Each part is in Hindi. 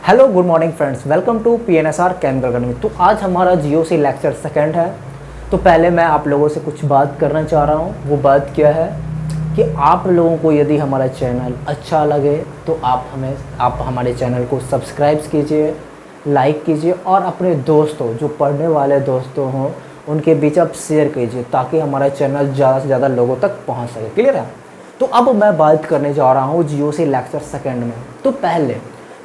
Hello good morning friends, welcome to PNSR chemical academy. तो आज हमारा जीओसी लेक्चर सेकंड है। तो पहले मैं आप लोगों से कुछ बात करना चाह रहा हूँ। वो बात क्या है कि आप लोगों को यदि हमारा चैनल अच्छा लगे तो आप हमारे चैनल को सब्सक्राइब कीजिए, लाइक कीजिए और अपने दोस्तों जो पढ़ने वाले दोस्तों हों उनके बीच आप शेयर कीजिए ताकि हमारा चैनल ज़्यादा से ज़्यादा लोगों तक पहुँच सके। क्लियर है? तो अब मैं बात करने जा रहा हूँ जीओसी लेक्चर सेकंड में। तो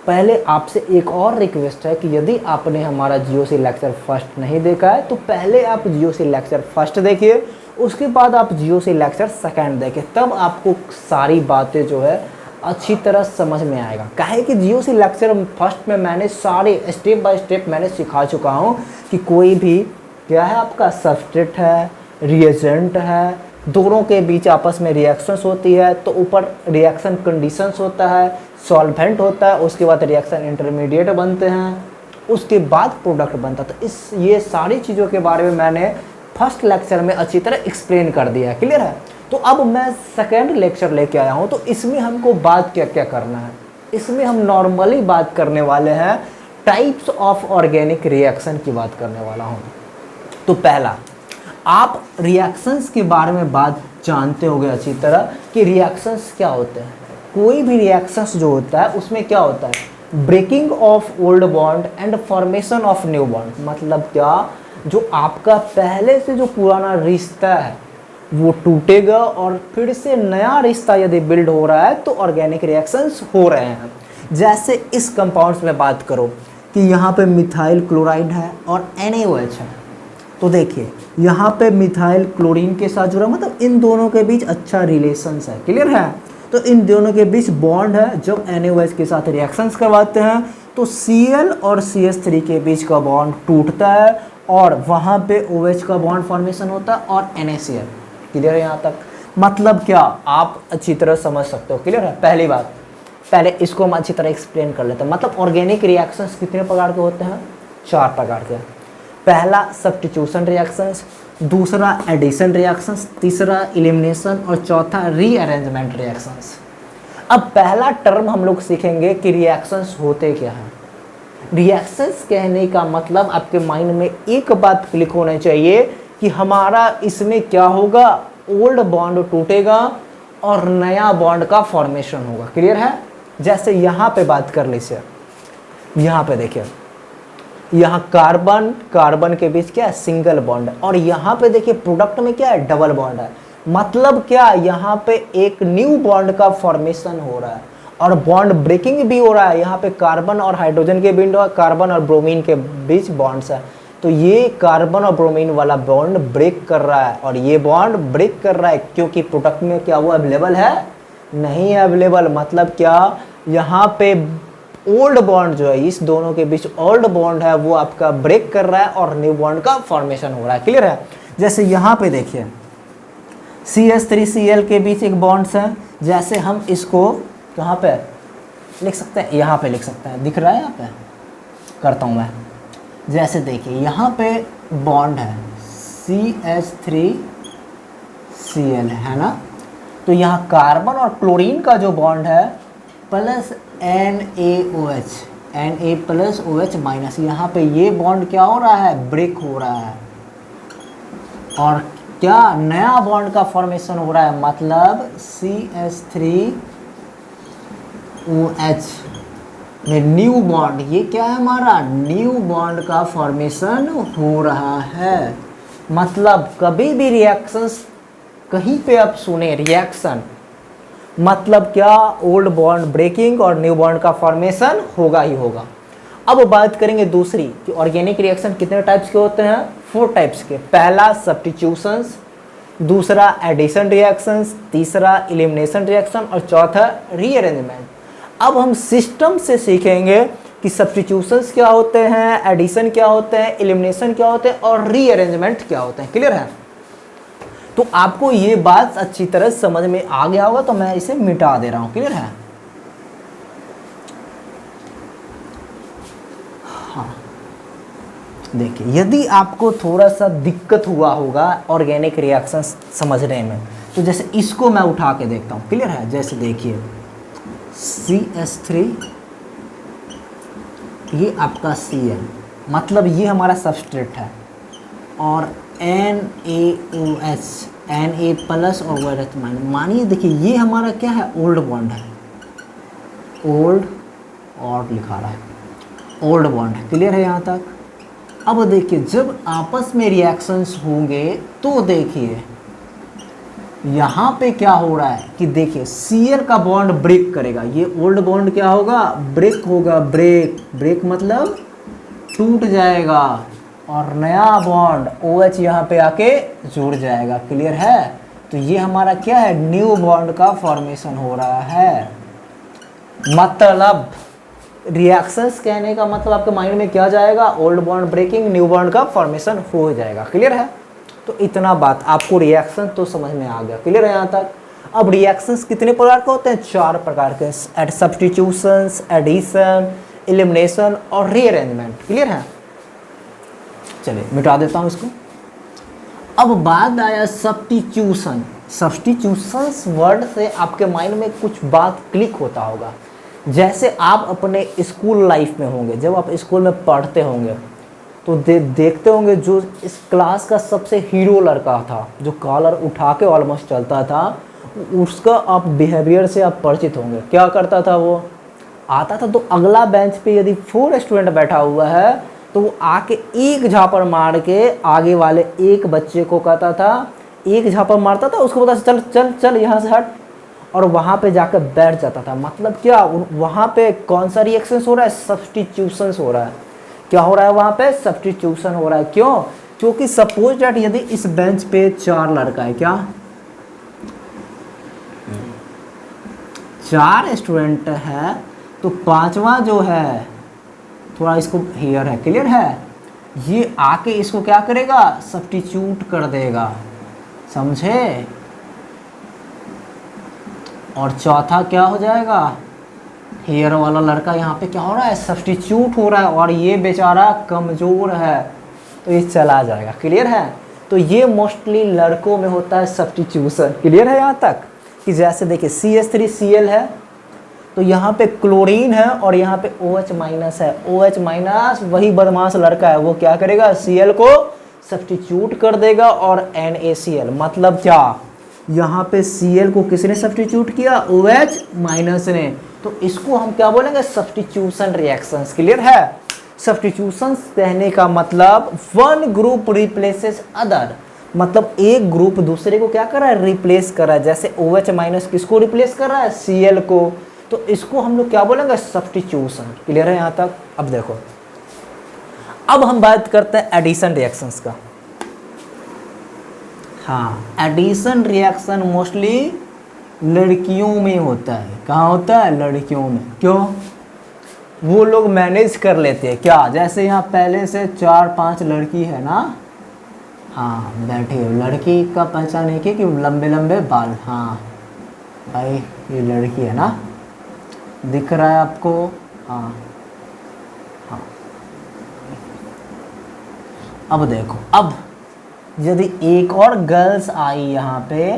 पहले आपसे एक और रिक्वेस्ट है कि यदि आपने हमारा जीओसी लेक्चर फर्स्ट नहीं देखा है तो पहले आप जीओसी लेक्चर फर्स्ट देखिए, उसके बाद आप जीओसी लेक्चर सेकंड देखिए, तब आपको सारी बातें जो है अच्छी तरह समझ में आएगा। काहे कि जीओसी लेक्चर फर्स्ट में मैंने सारे स्टेप बाय स्टेप मैंने सिखा चुका हूँ कि कोई भी क्या है आपका सबस्ट्रेट है, रिएजेंट है, दोनों के बीच आपस में रिएक्शंस होती है, तो ऊपर रिएक्शन कंडीशंस होता है, सॉल्वेंट होता है, उसके बाद रिएक्शन इंटरमीडिएट बनते हैं, उसके बाद प्रोडक्ट बनता है। तो ये सारी चीज़ों के बारे में मैंने फर्स्ट लेक्चर में अच्छी तरह एक्सप्लेन कर दिया है। क्लियर है? तो अब मैं सेकेंड लेक्चर लेके आया हूँ। तो इसमें हमको बात क्या क्या करना है, इसमें हम नॉर्मली बात करने वाले हैं टाइप्स ऑफ ऑर्गेनिक रिएक्शन की बात करने वाला हूँ। तो पहला, आप रिएक्शंस के बारे में बात जानते होंगे अच्छी तरह कि रिएक्शंस क्या होते हैं। कोई भी रिएक्शंस जो होता है उसमें क्या होता है, breaking of old bond and formation of new bond. मतलब क्या, जो आपका पहले से जो पुराना रिश्ता है वो टूटेगा और फिर से नया रिश्ता यदि बिल्ड हो रहा है तो ऑर्गेनिक रिएक्शंस हो रहे हैं। जैसे इस कंपाउंड्स में बात करो कि यहाँ पे मिथाइल क्लोराइड है और NaOH है, तो देखिए यहाँ पे मिथाइल क्लोरीन के साथ जुड़ा, मतलब इन दोनों के बीच अच्छा रिलेशंस है। क्लियर है? तो इन दोनों के बीच बॉन्ड है। जब NaOH के साथ रिएक्शंस करवाते हैं तो Cl और CH3 के बीच का बॉन्ड टूटता है और वहाँ पे OH का बॉन्ड फॉर्मेशन होता है और NaCl। क्लियर है यहाँ तक? मतलब क्या, आप अच्छी तरह समझ सकते हो। क्लियर है? पहली बात, पहले इसको हम अच्छी तरह एक्सप्लेन कर लेते हैं। मतलब ऑर्गेनिक रिएक्शंस कितने प्रकार के होते हैं? 4 प्रकार के। पहला सब्स्टिट्यूशन रिएक्शंस, दूसरा एडिशन रिएक्शंस, तीसरा एलिमिनेशन और चौथा रीअरेंजमेंट रिएक्शंस। अब पहला टर्म हम लोग सीखेंगे कि रिएक्शंस होते क्या हैं। रिएक्शंस कहने का मतलब आपके माइंड में एक बात क्लिक होना चाहिए कि हमारा इसमें क्या होगा, ओल्ड बॉन्ड टूटेगा और नया बॉन्ड का फॉर्मेशन होगा। क्लियर है? जैसे यहाँ पे बात कर लीजिए, यहाँ पे देखिए, यहाँ कार्बन के बीच क्या है, सिंगल बॉन्ड, और यहाँ पे देखिए प्रोडक्ट में क्या है, डबल बॉन्ड है। मतलब क्या, यहाँ पे एक न्यू बॉन्ड का फॉर्मेशन हो रहा है और बॉन्ड ब्रेकिंग भी हो रहा है। यहाँ पे कार्बन और हाइड्रोजन के बीच, कार्बन और ब्रोमीन के बीच बॉन्ड्स है, तो ये कार्बन और ब्रोमीन वाला बॉन्ड ब्रेक कर रहा है और ये बॉन्ड ब्रेक कर रहा है क्योंकि प्रोडक्ट में क्या हुआ, अवेलेबल है, नहीं है अवेलेबल। मतलब क्या, यहाँ पे ओल्ड बॉन्ड जो है, इस दोनों के बीच ओल्ड बॉन्ड है, वो आपका ब्रेक कर रहा है और न्यू बॉन्ड का फॉर्मेशन हो रहा है। क्लियर है? जैसे यहाँ पे देखिए CH3Cl के बीच एक बॉन्ड्स है। जैसे हम इसको कहाँ पे लिख सकते हैं, यहाँ पे लिख सकते हैं, दिख रहा है यहाँ पे, करता हूँ मैं। जैसे देखिए यहाँ पे बॉन्ड है CH3Cl है ना, तो यहाँ कार्बन और क्लोरीन का जो बॉन्ड है plus NaOH, Na plus OH minus, यहाँ पे ये बॉन्ड क्या हो रहा है, ब्रेक हो रहा है और क्या, नया बॉन्ड का फॉर्मेशन हो रहा है। मतलब CH3OH में न्यू बॉन्ड, ये क्या है हमारा, न्यू बॉन्ड का फॉर्मेशन हो रहा है। मतलब कभी भी रिएक्शंस कहीं पे आप सुने रिएक्शन, मतलब क्या, ओल्ड बॉन्ड ब्रेकिंग और न्यू बॉन्ड का फॉर्मेशन होगा ही होगा। अब बात करेंगे दूसरी कि ऑर्गेनिक रिएक्शन कितने टाइप्स के होते हैं, 4 टाइप्स के। पहला सब्स्टिट्यूशंस, दूसरा एडिशन रिएक्शंस, तीसरा एलिमिनेशन रिएक्शन और चौथा रीअरेंजमेंट। अब हम सिस्टम से सीखेंगे कि सब्स्टिट्यूशंस क्या होते हैं, एडिशन क्या होते हैं, एलिमिनेशन क्या होते हैं और रीअरेंजमेंट क्या होते हैं। क्लियर है? तो आपको ये बात अच्छी तरह समझ में आ गया होगा, तो मैं इसे मिटा दे रहा हूं। क्लियर है? हाँ, देखिए यदि आपको थोड़ा सा दिक्कत हुआ होगा ऑर्गेनिक रिएक्शंस समझने में, तो जैसे इसको मैं उठा के देखता हूँ। क्लियर है? जैसे देखिए CH3 ये आपका Cl, मतलब ये हमारा सबस्ट्रेट है, और NaOH, Na प्लस और OH माइनस। मानिए देखिए ये हमारा क्या है, ओल्ड बॉन्ड है, ओल्ड और लिखा रहा है ओल्ड बॉन्ड है। क्लियर है यहाँ तक? अब देखिए जब आपस में रिएक्शंस होंगे तो देखिए यहाँ पे क्या हो रहा है कि देखिए Cl का बॉन्ड ब्रेक करेगा, ये ओल्ड बॉन्ड क्या होगा, ब्रेक होगा, ब्रेक, ब्रेक मतलब टूट जाएगा, और नया बॉन्ड OH यहाँ पे आके जुड़ जाएगा। क्लियर है? तो ये हमारा क्या है, न्यू बॉन्ड का फॉर्मेशन हो रहा है। मतलब रिएक्शंस कहने का मतलब आपके माइंड में क्या जाएगा, old bond breaking, new bond का फॉर्मेशन हो जाएगा। क्लियर है? तो इतना बात, आपको रिएक्शन तो समझ में आ गया। क्लियर है यहाँ तक? अब रिएक्शंस कितने प्रकार के होते हैं, 4 प्रकार के, सब्स्टिट्यूशंस, एडिशन, एलिमिनेशन और रीअरेंजमेंट। क्लियर है? चलिए मिटा देता हूँ इसको। अब बात आया सब्स्टिट्यूशन। सब्स्टिट्यूशंस वर्ड से आपके माइंड में कुछ बात क्लिक होता होगा। जैसे आप अपने स्कूल लाइफ में होंगे, जब आप स्कूल में पढ़ते होंगे तो देखते होंगे जो इस क्लास का सबसे हीरो लड़का था, जो कॉलर उठा के ऑलमोस्ट चलता था, उसका आप बिहेवियर से आप परिचित होंगे। क्या करता था वो, आता था तो अगला बेंच पे यदि 4 स्टूडेंट बैठा हुआ है तो वो आके एक झापड़ मार के आगे वाले एक बच्चे को कहता था, एक झापड़ मारता था, उसको बोलता चल चल चल यहाँ से हट, और वहाँ पे जाकर बैठ जाता था। मतलब क्या, वहाँ पे कौन सा रिएक्शंस हो रहा है, सब्स्टिट्यूशंस हो रहा है। क्या हो रहा है वहाँ पे, सब्स्टिट्यूशन हो रहा है। क्यों? क्योंकि सपोज दैट यदि इस बेंच पे 4 लड़का है, क्या 4 स्टूडेंट है, तो 5वां जो है थोड़ा इसको हेयर है। क्लियर है? ये आके इसको क्या करेगा, सब्स्टिट्यूट कर देगा। समझे? और चौथा क्या हो जाएगा, हेयर वाला लड़का यहाँ पे क्या हो रहा है, सब्स्टिट्यूट हो रहा है, और ये बेचारा कमज़ोर है तो ये चला जाएगा। क्लियर है? तो ये मोस्टली लड़कों में होता है सब्स्टिट्यूशन। क्लियर है यहाँ तक? कि जैसे देखिए CH3Cl है तो यहाँ पे क्लोरीन है और यहाँ पे OH माइनस है। OH माइनस वही बदमाश लड़का है, वो क्या करेगा, Cl को सब्स्टिट्यूट कर देगा, और NaCl मतलब क्या, यहाँ पे Cl को किसने सब्स्टिट्यूट किया, OH माइनस ने। तो इसको हम क्या बोलेंगे, सब्स्टिट्यूशन रिएक्शंस। क्लियर है? सब्स्टिट्यूशंस कहने का मतलब वन ग्रुप रिप्लेसेस अदर, मतलब एक ग्रुप दूसरे को क्या कर रहा है, रिप्लेस कर रहा है। जैसे OH माइनस किसको रिप्लेस कर रहा है, Cl को, तो इसको हम लोग क्या बोलेंगे, सब्स्टिट्यूशन। क्लियर है यहाँ तक? अब देखो, अब हम बात करते हैं एडिशन रिएक्शंस का। हाँ, एडिशन रिएक्शन मोस्टली लड़कियों में होता है। कहाँ होता है, लड़कियों में। क्यों? वो लोग मैनेज कर लेते हैं। क्या, जैसे यहाँ पहले से 4-5 लड़की है ना, हाँ बैठी हो, लड़की का पहचान है कि लंबे लंबे बाल, हाँ भाई ये लड़की है ना, दिख रहा है आपको, हाँ हाँ। अब देखो, अब यदि एक और गर्ल्स आई यहाँ पे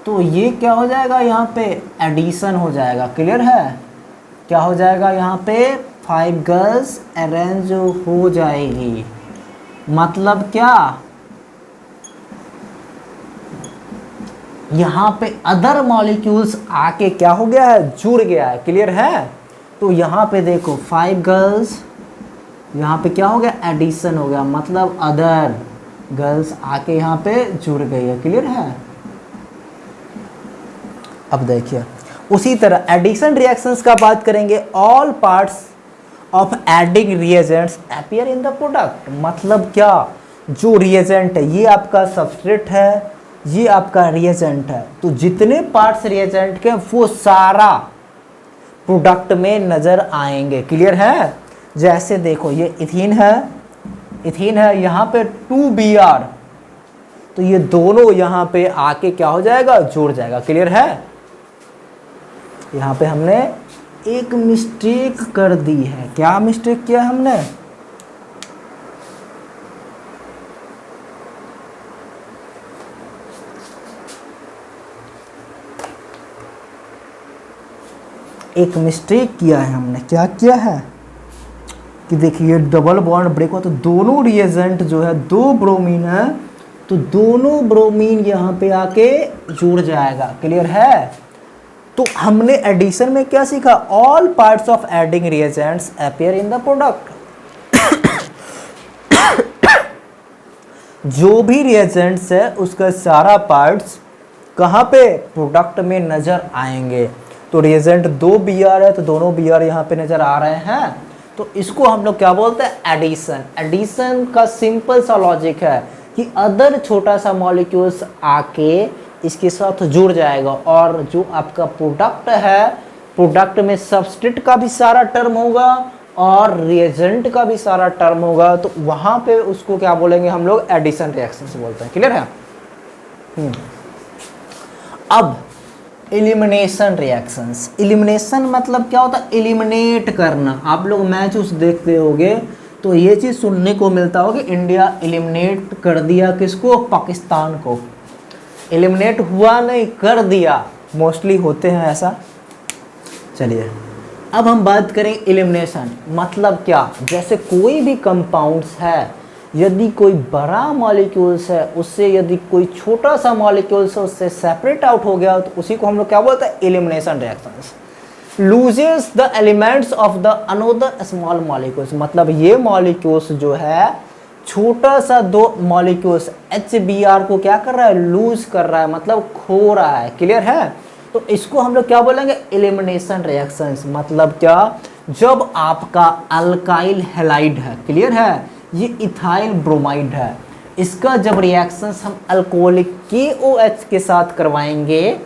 तो ये क्या हो जाएगा, यहाँ पे एडिशन हो जाएगा। क्लियर है? क्या हो जाएगा, यहाँ पे 5 गर्ल्स अरेंज हो जाएगी। मतलब क्या, यहाँ पे अदर मॉलिक्यूल्स आके क्या हो गया है, जुड़ गया है। क्लियर है? तो यहाँ पे देखो 5 गर्ल्स, यहाँ पे क्या हो गया, एडिशन हो गया, मतलब अदर गर्ल्स आके यहाँ पे जुड़ गई है। क्लियर है? अब देखिए उसी तरह एडिशन रिएक्शंस का बात करेंगे। All parts of adding reagents appear in the product. मतलब क्या, जो रिएजेंट है ये आपका सबस्ट्रेट है, ये आपका रिएजेंट है, तो जितने पार्ट्स रिएजेंट के वो सारा प्रोडक्ट में नजर आएंगे। क्लियर है? जैसे देखो ये इथीन है, इथीन है, यहाँ पे 2Br, तो ये दोनों यहाँ पे आके क्या हो जाएगा, जुड़ जाएगा। क्लियर है? यहाँ पे हमने एक मिस्टेक कर दी है। क्या मिस्टेक किया हमने, एक मिस्टेक किया है हमने। क्या किया है, कि देखिए डबल बॉन्ड ब्रेक हुआ तो दोनों रिएजेंट जो है, दो ब्रोमीन है तो दोनों ब्रोमीन यहाँ पे आके जुड़ जाएगा। क्लियर है? तो हमने एडिशन में क्या सीखा? All parts of adding reagents appear in the product. जो भी रिएजेंट्स है उसका सारा पार्ट्स कहाँ पे? प्रोडक्ट में नजर आएंगे। तो रिएजेंट 2 Br है तो दोनों Br यहाँ पे नजर आ रहे हैं, तो इसको हम लोग क्या बोलते हैं? एडिशन। एडिशन का सिंपल सा लॉजिक है कि अदर छोटा सा मॉलिक्यूल्स आके इसके साथ जुड़ जाएगा, और जो आपका प्रोडक्ट है, प्रोडक्ट में सबस्ट्रेट का भी सारा टर्म होगा और रिएजेंट का भी सारा टर्म होगा, तो वहां पे उसको क्या बोलेंगे हम लोग? एडिशन रिएक्शन से बोलते हैं। क्लियर है? अब एलिमिनेशन रिएक्शंस। एलिमिनेशन मतलब क्या होता है? एलिमिनेट करना। आप लोग मैच उस देखते होगे तो ये चीज़ सुनने को मिलता होगा कि इंडिया एलिमिनेट कर दिया किसको? पाकिस्तान को। एलिमिनेट हुआ नहीं, कर दिया। मोस्टली होते हैं ऐसा। चलिए अब हम बात करें एलिमिनेशन मतलब क्या। जैसे कोई भी कंपाउंड्स है, यदि कोई बड़ा मॉलिक्यूल्स है उससे यदि कोई छोटा सा मॉलिक्यूल्स है उससे सेपरेट आउट हो गया, तो उसी को हम लोग क्या बोलते हैं? Elimination reactions. Loses the elements of the another small molecules, मतलब ये मॉलिक्यूल्स जो है, छोटा सा दो मॉलिक्यूल्स HBr को क्या कर रहा है? लूज कर रहा है, मतलब खो रहा है। क्लियर है? तो इसको हम लोग क्या बोलेंगे? Elimination reactions. मतलब क्या? जब आपका अल्काइल हैलाइड है, क्लियर है, ये इथाइल ब्रोमाइड है, इसका जब रिएक्शंस हम अल्कोहलिक KOH के साथ करवाएंगे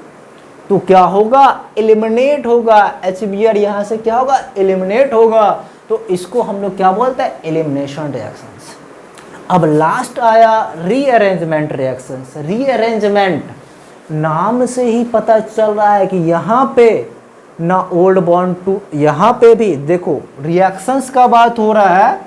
तो क्या होगा? एलिमिनेट होगा। HBr यहाँ से क्या होगा? एलिमिनेट होगा। तो इसको हम लोग क्या बोलते हैं? Elimination reactions. अब लास्ट आया रीअरेंजमेंट रिएक्शंस। रीअरेंजमेंट नाम से ही पता चल रहा है कि यहाँ पे ना ओल्ड बॉन्ड टू, यहाँ पे भी देखो रिएक्शंस का बात हो रहा है,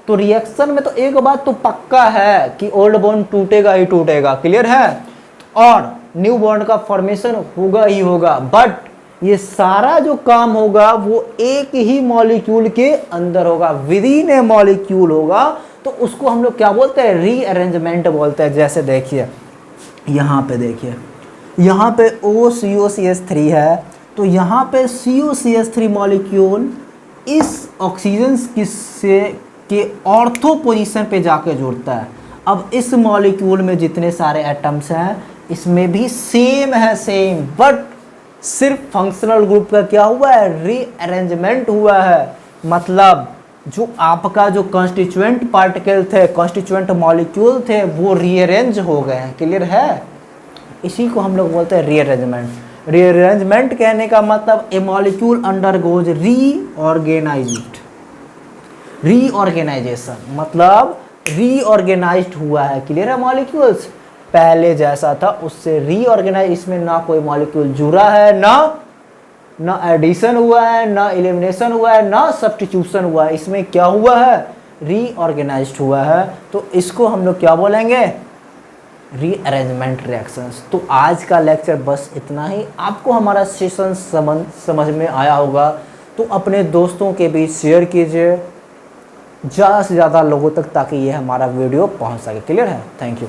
तो रिएक्शन में तो एक बात तो पक्का है कि ओल्ड बॉन्ड टूटेगा ही टूटेगा। क्लियर है? और न्यू बॉन्ड का फॉर्मेशन होगा ही होगा, बट ये सारा जो काम होगा वो एक ही मॉलिक्यूल के अंदर होगा, विद इन ए मॉलिक्यूल होगा। तो उसको हम लोग क्या बोलते हैं? रीअरेंजमेंट बोलते हैं। जैसे देखिए यहाँ पे, देखिए यहाँ पे OCOCH3 है, तो यहाँ पे COCH3 मॉलिक्यूल इस ऑक्सीजन किससे के ऑर्थो पोजीशन पे जाके जुड़ता है। अब इस मॉलिक्यूल में जितने सारे एटम्स हैं इसमें भी सेम है, सेम, बट सिर्फ फंक्शनल ग्रुप का क्या हुआ है? रीअरेंजमेंट हुआ है। मतलब जो आपका जो कॉन्स्टिट्यूएंट पार्टिकल थे, कॉन्स्टिट्यूएंट मॉलिक्यूल थे, वो रीअरेंज हो गए हैं। क्लियर है? इसी को हम लोग बोलते हैं रीअरेंजमेंट। रीअरेंजमेंट कहने का मतलब ए मॉलिक्यूल अंडरगोज रीऑर्गेनाइजेशन, मतलब रीऑर्गेनाइज्ड हुआ है। क्लियर है? मॉलिक्यूल्स पहले जैसा था उससे रीऑर्गेनाइज, इसमें ना कोई मॉलिक्यूल जुड़ा है, ना एडिशन हुआ है, ना एलिमिनेशन हुआ है, ना सब्स्टिट्यूशन हुआ है। इसमें क्या हुआ है? रीऑर्गेनाइज्ड हुआ है। तो इसको हम लोग क्या बोलेंगे? Rearrangement reactions. तो आज का लेक्चर बस इतना ही। आपको हमारा सेशन समझ में आया होगा तो अपने दोस्तों के बीच शेयर कीजिए ज़्यादा से ज़्यादा लोगों तक, ताकि ये हमारा वीडियो पहुंच सके। क्लियर है? Thank you.